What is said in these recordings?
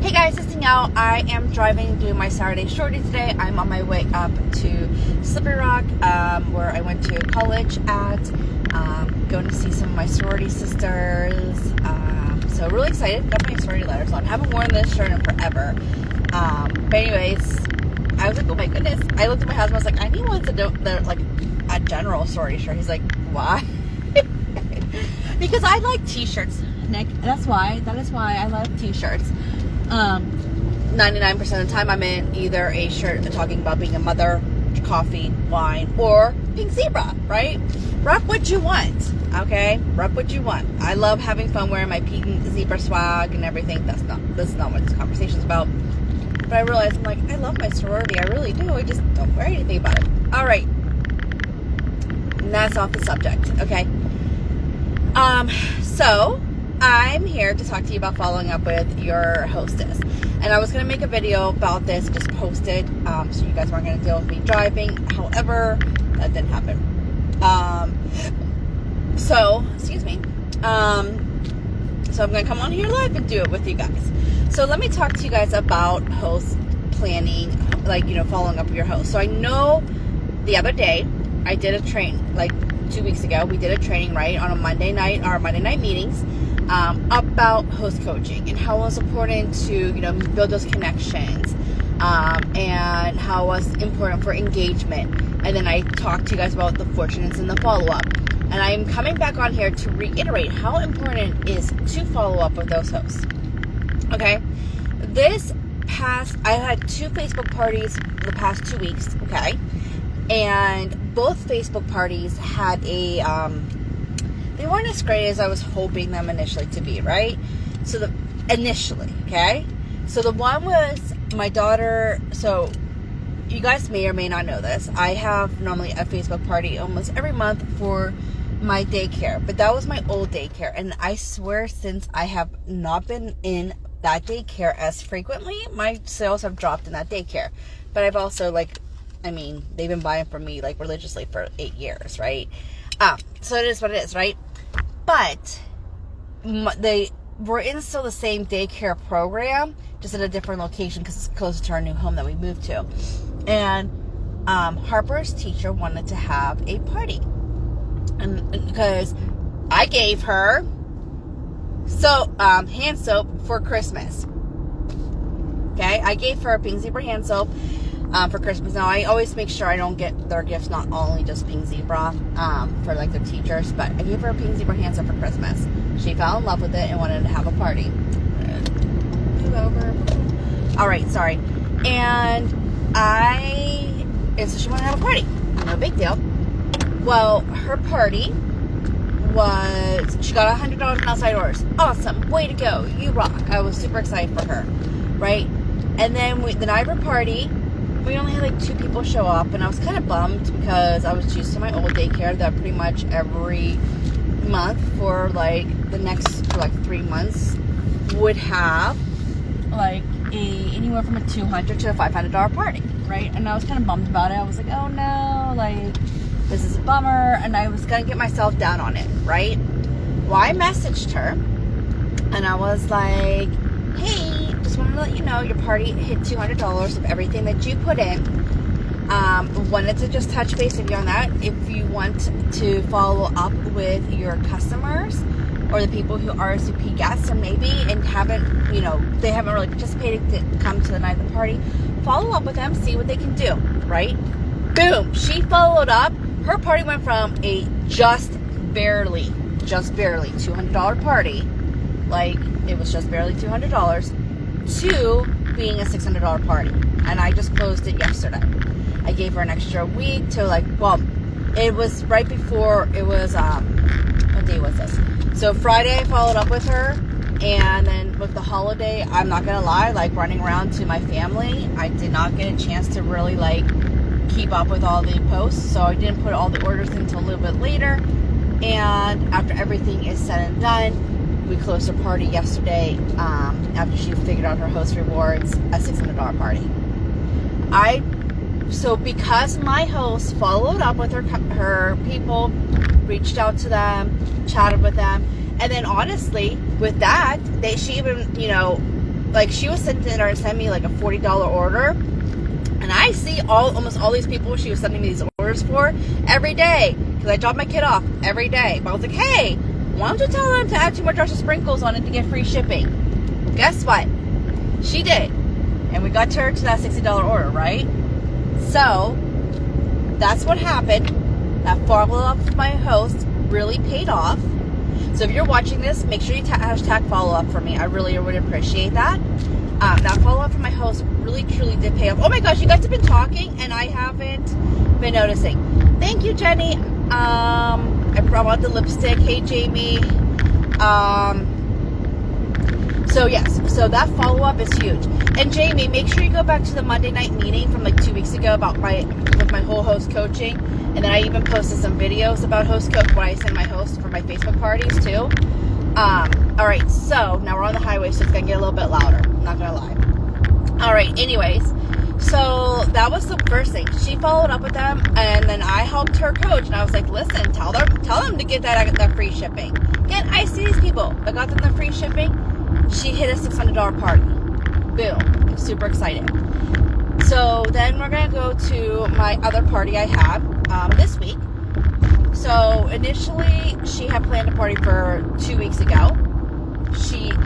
Hey guys, it's Danielle. I am driving to do my Saturday shorty today. I'm on my way up to Slippery Rock, where I went to college at, going to see some of my sorority sisters. So really excited. Got my sorority letters on. Haven't worn this shirt in forever. But anyways, I was like, oh my goodness. I looked at my husband. I was like, I need one to do like a general sorority shirt. He's like, why? Because I like t-shirts, Nick. That is why I love t-shirts. 99% of the time I'm in either a shirt talking about being a mother, coffee, wine, or pink zebra, right? Rock what you want, okay? Rock what you want. I love having fun wearing my pink zebra swag and everything. This is not what this conversation is about. But I realized, I'm like, I love my sorority. I really do. I just don't wear anything about it. All right. And that's off the subject, okay? So I'm here to talk to you about following up with your hostess. And I was going to make a video about this, just post it, so you guys weren't going to deal with me driving. However, that didn't happen. Excuse me. So I'm going to come on here live and do it with you guys. So let me talk to you guys about host planning, following up with your host. So I know the other day I did a train, 2 weeks ago, we did a training, right, on a Monday night, our Monday night meetings, about host coaching and how it was important to, build those connections, and how it was important for engagement. And then I talked to you guys about the fortunates and the follow-up. And I'm coming back on here to reiterate how important it is to follow up with those hosts. Okay? I had 2 Facebook parties the past 2 weeks, okay? And both Facebook parties had they weren't as great as I was hoping them initially to be, right? So initially, okay? So the one was my daughter. So you guys may or may not know this. I have normally a Facebook party almost every month for my daycare, but that was my old daycare. And I swear, since I have not been in that daycare as frequently, my sales have dropped in that daycare. But I've also, they've been buying from me, religiously for 8 years, right? So it is what it is, right? But they were in still the same daycare program, just at a different location because it's closer to our new home that we moved to. And Harper's teacher wanted to have a party. And because I gave her hand soap for Christmas. Okay? I gave her a pink zebra hand soap for Christmas. Now, I always make sure I don't get their gifts, not only just pink zebra, for their teachers, but I gave her a pink zebra hand soap for Christmas. She fell in love with it and wanted to have a party. Move over. All right, sorry. And so she wanted to have a party. No big deal. Well, her party she got $100 in outside orders. Awesome. Way to go. You rock. I was super excited for her. Right? And then the night of her party, we only had 2 people show up, and I was kind of bummed because I was used to my old daycare that pretty much every month for the next 3 months would have anywhere from a $200 to a $500 party, right? And I was kind of bummed about it. I was like, oh no, this is a bummer, and I was gonna get myself down on it, right? Well, I messaged her, and I was like, hey, just wanted to let you know your party hit $200 of everything that you put in. Wanted to just touch base with you on that. If you want to follow up with your customers or the people who RSVP guests and they haven't really participated to come to the night of the party, follow up with them, see what they can do, right? Boom, she followed up. Her party went from a just barely $200 party, it was just barely $200, to being a $600 party. And I just closed it yesterday. I gave her an extra week to it was right before it was, what day was this? So Friday I followed up with her, and then with the holiday, I'm not gonna lie, running around to my family, I did not get a chance to really keep up with all the posts, so I didn't put all the orders in until a little bit later. And after everything is said and done, we closed her party yesterday, after she figured out her host rewards, a $600 party. So because my host followed up with her people, reached out to them, chatted with them, and then honestly, with that, she even, like, she was sitting there and sent me like a $40 order, and I see almost all these people she was sending me these orders for every day, because I drop my kid off every day. But I was like, hey, why don't you tell them to add 2 more jars of sprinkles on it to get free shipping? Guess what? She did. And we got her to that $60 order, right? So, that's what happened. That follow-up with my host really paid off. So if you're watching this, make sure you hashtag follow-up for me. I really would appreciate that. That follow-up from my host really, truly did pay off. Oh my gosh, you guys have been talking, and I haven't been noticing. Thank you, Jenny. I brought the lipstick. Hey, Jamie. So yes, so that follow-up is huge. And Jamie, make sure you go back to the Monday night meeting from like 2 weeks ago with my whole host coaching. And then I even posted some videos about host coach when I send my host for my Facebook parties too. All right, so now we're on the highway, so it's gonna get a little bit louder. I'm not gonna lie. All right, anyways, so that was the first thing. She followed up with them, and then I helped her coach, and I was like, listen, tell them to get that free shipping. Again, I see these people. I got them the free shipping. She hit a $600 party. Boom. I'm super excited. So then we're going to go to my other party I have this week. So initially, she had planned a party for 2 weeks ago.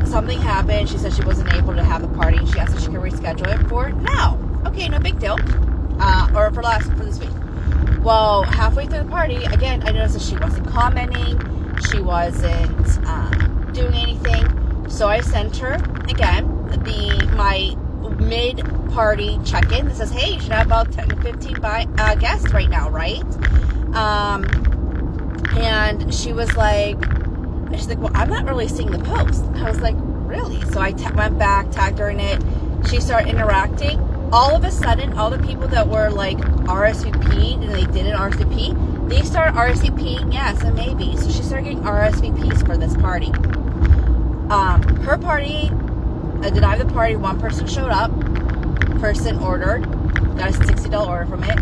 Something happened. She said she wasn't able to have the party. She asked if she could reschedule it for now. Okay, no big deal. Or for this week. Well, halfway through the party, again, I noticed that she wasn't commenting. She wasn't doing anything. So I sent her, again, my mid-party check-in that says, hey, you should have about 10 to 15 guests right now, right? And she's like, well, I'm not really seeing the post. I was like, really? So I went back, tagged her in it. She started interacting. All of a sudden, all the people that were like RSVP'd and they didn't RSVP, they started RSVPing yes and maybe. So she started getting RSVPs for this party. Her party, I denied the party. One person showed up. Person ordered. Got a $60 order from it.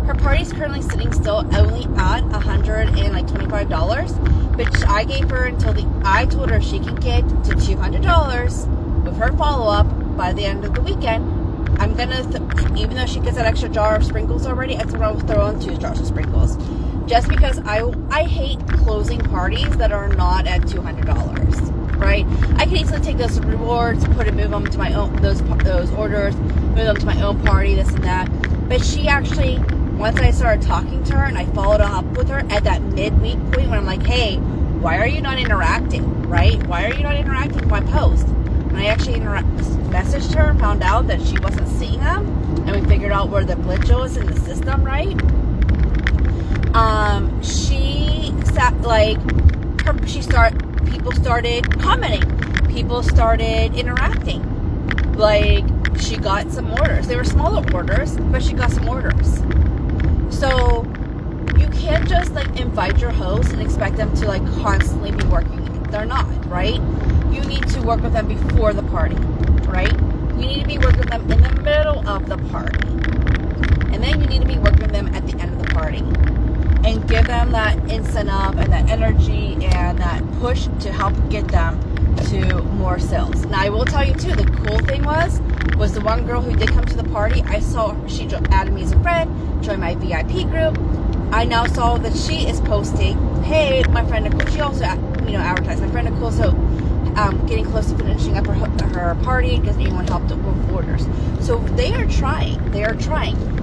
Her party's currently sitting still only at $125. But I gave her I told her she can get to $200 with her follow-up by the end of the weekend. I'm gonna, even though she gets that extra jar of sprinkles already, I'm gonna throw in 2 jars of sprinkles. Just because I hate closing parties that are not at $200. Right? I can easily take those rewards, move them to my own, those orders, move them to my own party, this and that. But she actually, once I started talking to her and I followed up with her at that midweek point when I'm like, hey, why are you not interacting? Right? Why are you not interacting with my post? When I actually messaged her and found out that she wasn't seeing them, and we figured out where the glitch was in the system, right? People started commenting. People started interacting. Like, she got some orders. They were smaller orders, but she got some orders. So, you can't just, like, invite your host and expect them to, like, constantly be working. They're not, right? You need to work with them before the party, right? You need to be working with them in the middle of the party. And then you need to be working with them at the end of the party. And give them that incentive and that energy and that push to help get them to more sales. Now, I will tell you too, the cool thing was the one girl who did come to the party, I saw she added me as a friend, joined my VIP group. I now saw that she is posting, hey, my friend Nicole, she also, advertised, my friend Nicole, so getting close to finishing up her party. Does anyone help with orders? So they are trying.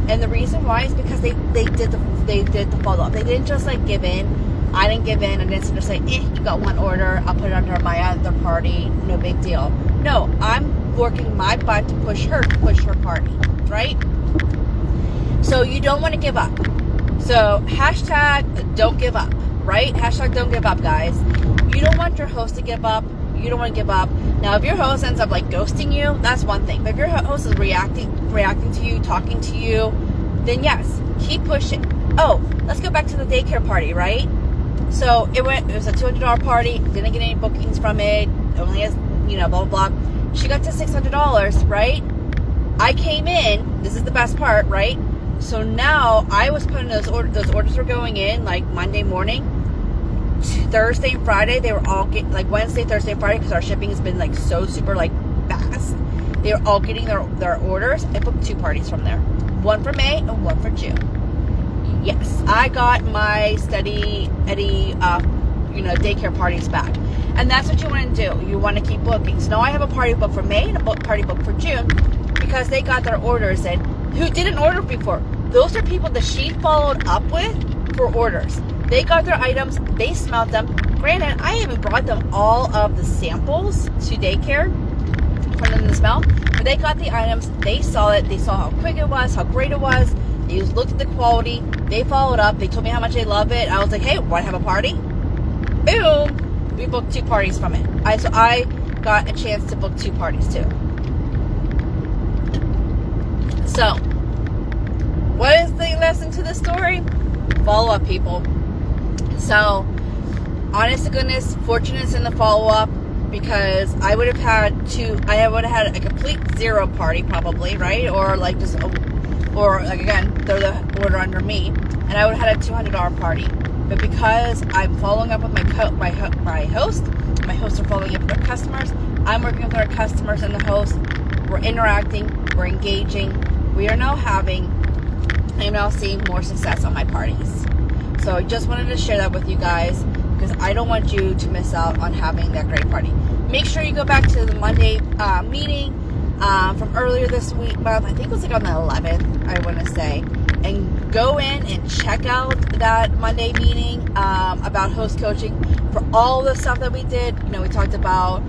And the reason why is because they did the follow-up. They didn't just like give in. I didn't give in and didn't just say, you got one order, I'll put it under my other party, no big deal. No, I'm working my butt to push her party, right? So you don't want to give up. So hashtag don't give up, right? Hashtag don't give up, guys. You don't want your host to give up. You don't want to give up. Now, if your host ends up like ghosting you, that's one thing. But if your host is reacting to you, talking to you, then yes, keep pushing. Oh, let's go back to the daycare party, right? So it was a $200 party. Didn't get any bookings from it. Only has, blah, blah, blah. She got to $600, right? I came in. This is the best part, right? So now I was putting those orders were going in like Monday morning. Thursday and Friday, they were all Wednesday, Thursday, and Friday, because our shipping has been like so super like fast. They were all getting their orders. I booked 2 parties from there. One for May and one for June. Yes, I got my Steady Eddie, daycare parties back. And that's what you want to do. You want to keep booking. So now I have a party booked for May and a party booked for June because they got their orders in. Who didn't order before? Those are people that she followed up with for orders. They got their items. They smelled them. Granted, I even brought them all of the samples to daycare for them to smell. But they got the items. They saw it. They saw how quick it was, how great it was. They just looked at the quality. They followed up. They told me how much they love it. I was like, hey, want to have a party? Boom. We booked 2 parties from it. So I got a chance to book 2 parties too. So, what is the lesson to the story? Follow up, people. So, honest to goodness, fortune is in the follow up because I would have had a complete 0 party probably, right? Or again, throw the order under me, and I would have had a $200 party. But because I'm following up with my host are following up with their customers, I'm working with our customers and the host, we're interacting, we're engaging, I am now seeing more success on my parties. So I just wanted to share that with you guys because I don't want you to miss out on having that great party. Make sure you go back to the Monday meeting from earlier this month. I think it was like on the 11th, I want to say. And go in and check out that Monday meeting about host coaching for all the stuff that we did. We talked about,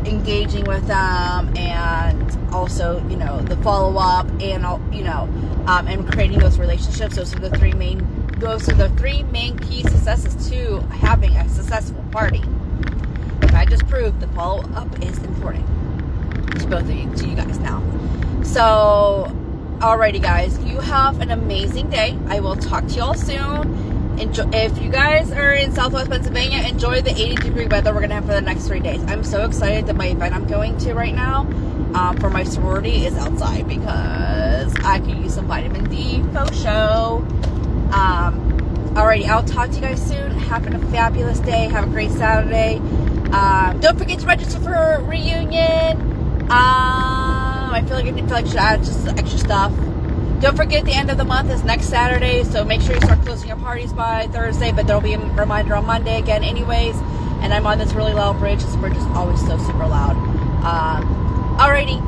engaging with them and also, the follow-up and, and creating those relationships. Those are the 3 main key successes to having a successful party. And I just proved the follow-up is important to both of you, to you guys now. So, alrighty guys, you have an amazing day. I will talk to you all soon. If you guys are in Southwest Pennsylvania, enjoy the 80-degree weather we're going to have for the next 3 days. I'm so excited that my event I'm going to right now for my sorority is outside because I could use some vitamin D faux show. Alrighty, I'll talk to you guys soon. Have a fabulous day. Have a great Saturday. Don't forget to register for reunion. I feel like I should add just extra stuff. Don't forget the end of the month is next Saturday, so make sure you start closing your parties by Thursday, but there'll be a reminder on Monday again anyways. And I'm on this really loud bridge. This bridge is always so super loud. Alrighty.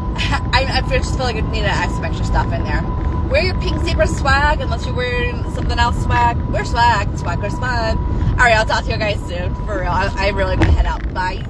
I just feel like I need to add some extra stuff in there. Wear your pink zebra swag, unless you're wearing something else swag. Wear swag. Swag goes fun. Alright, I'll talk to you guys soon. For real. I really want to head out. Bye.